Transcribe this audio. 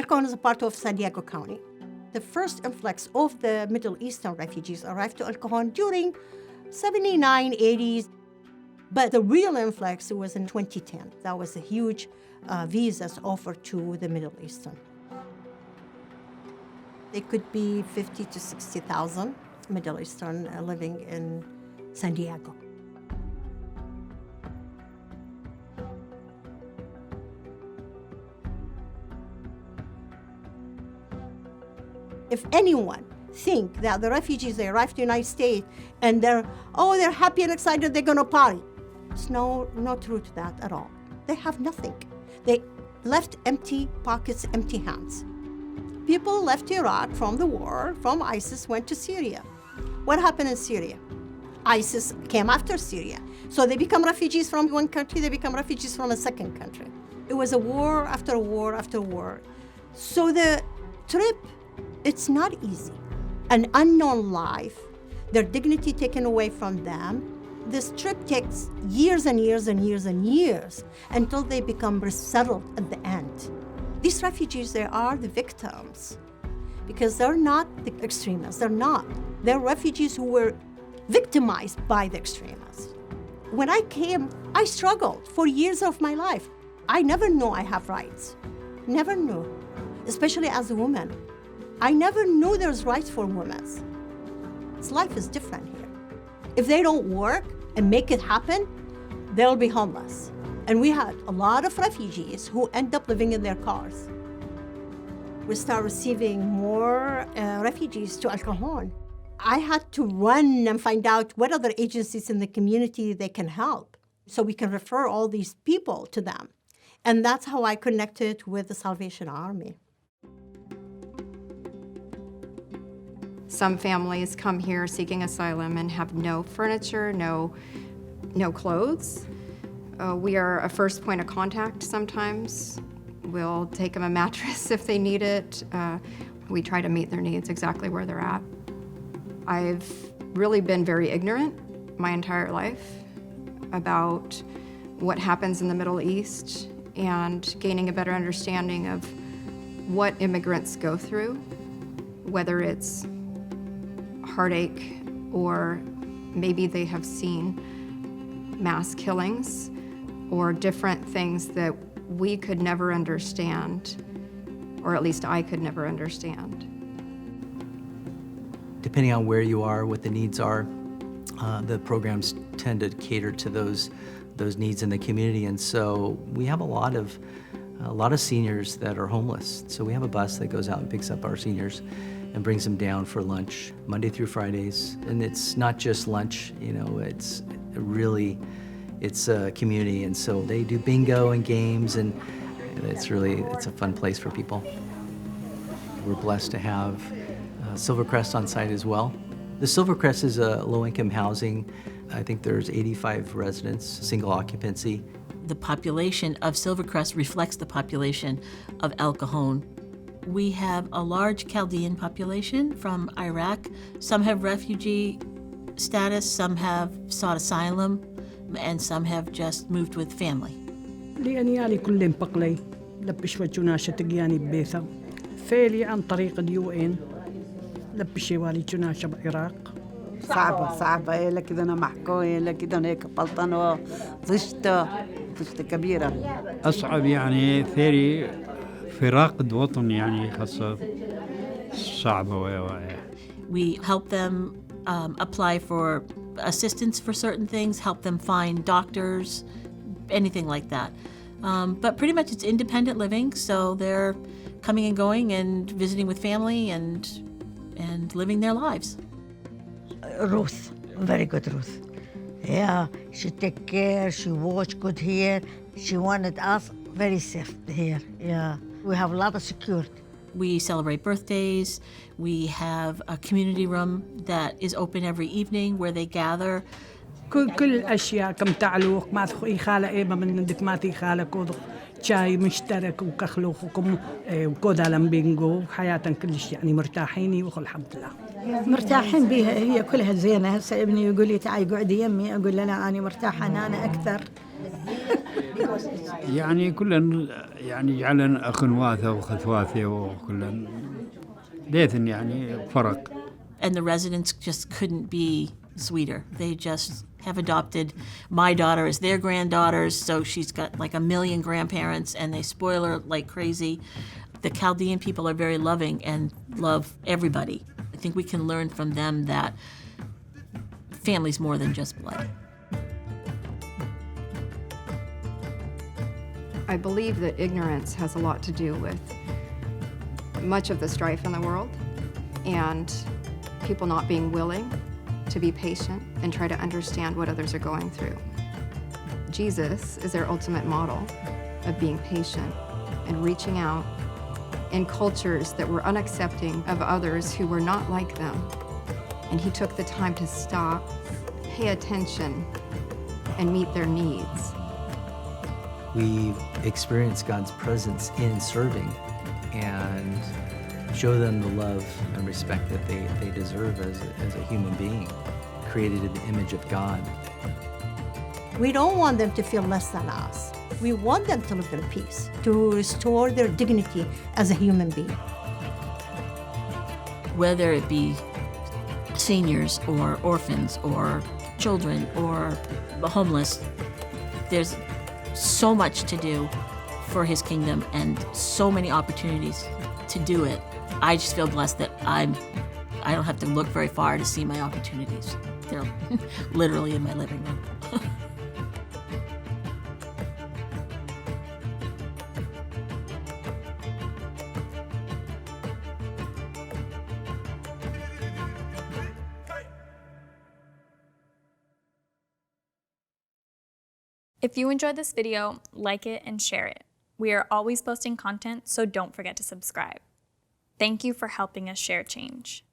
El Cajon is a part of San Diego County. The first influx of the Middle Eastern refugees arrived to El Cajon during 79, 80s. But the real influx was in 2010. That was a huge visas offered to the Middle Eastern. They could be 50 to 60,000 Middle Eastern living in San Diego. If anyone think that the refugees, they arrived to the United States and they're happy and excited, they're gonna party. There's no truth to that at all. They have nothing. They left empty pockets, empty hands. People left Iraq from the war, from ISIS, went to Syria. What happened in Syria? ISIS came after Syria. So they become refugees from one country, they become refugees from a second country. It was a war after war after war. So the trip, it's not easy. An unknown life, their dignity taken away from them. This trip takes years and years and years and years until they become resettled at the end. These refugees, they are the victims because they're not the extremists. They're not. They're refugees who were victimized by the extremists. When I came, I struggled for years of my life. I never knew I have rights. Never knew, especially as a woman. I never knew there's rights for women. This life is different here. If they don't work and make it happen, they'll be homeless. And we had a lot of refugees who end up living in their cars. We start receiving more refugees to El Cajon. I had to run and find out what other agencies in the community they can help so we can refer all these people to them. And that's how I connected with the Salvation Army. Some families come here seeking asylum and have no furniture, no clothes. We are a first point of contact sometimes. We'll take them a mattress if they need it. We try to meet their needs exactly where they're at. I've really been very ignorant my entire life about what happens in the Middle East and gaining a better understanding of what immigrants go through, whether it's heartache or maybe they have seen mass killings or different things that we could never understand, or at least I could never understand. Depending on where you are, what the needs are, the programs tend to cater to those needs in the community, and so we have a lot of seniors that are homeless. So we have a bus that goes out and picks up our seniors and brings them down for lunch Monday through Fridays. And it's not just lunch, it's a community. And so they do bingo and games, and it's a fun place for people. We're blessed to have Silvercrest on site as well. The Silvercrest is a low-income housing. I think there's 85 residents, single occupancy. The population of Silvercrest reflects the population of El Cajon. We have a large Chaldean population from Iraq. Some have refugee status, some have sought asylum, and some have just moved with family. لأني كلهم بقلي لبشوا شتجياني ببيثا فيلي عن طريق اليو إن لبشي والي جناشة بالعراق. صعبة إلا كده أنا محكوة إلا كده هيك بلطنة طشتة كبيرة. أصعب ثيري فراق وطن خاصة صعبة. We help them apply for assistance for certain things, help them find doctors, anything like that. But pretty much it's independent living, so they're coming and going and visiting with family and living their lives. Ruth, very good Ruth. Yeah, she take care, she watch good here. She wanted us very safe here. Yeah, we have a lot of security. We celebrate birthdays. We have a community room that is open every evening where they gather. كل أشياء كم تعلوق ما تخوي خالة إيه من عندك ما تي خالة كود شاي مشترك وكخلوقكم وكودا لمبينجو حياة كلش مرتاحين وكل الحمد لله. مرتاحين بيها هي كلها زينة. هسه ابني يقول لي تعي قعدي يمي أقول له لا أنا مرتاحة أنا أكثر. يعني كلن يعني جعلن أخنواثة وخثواثة وكلن ديثن يعني فرق. And the residents just couldn't be sweeter. They just have adopted my daughter as their granddaughters, so she's got like a million grandparents, and they spoil her like crazy. The Chaldean people are very loving and love everybody. I think we can learn from them that family's more than just blood. I believe that ignorance has a lot to do with much of the strife in the world and people not being willing to be patient and try to understand what others are going through. Jesus is their ultimate model of being patient and reaching out in cultures that were unaccepting of others who were not like them. And he took the time to stop, pay attention, and meet their needs. We experience God's presence in serving and show them the love and respect that they deserve as a human being, created in the image of God. We don't want them to feel less than us. We want them to live in peace, to restore their dignity as a human being. Whether it be seniors or orphans or children or the homeless, there's so much to do for his kingdom and so many opportunities to do it. I just feel blessed that I don't have to look very far to see my opportunities. They're literally in my living room. If you enjoyed this video, like it and share it. We are always posting content, so don't forget to subscribe. Thank you for helping us share change.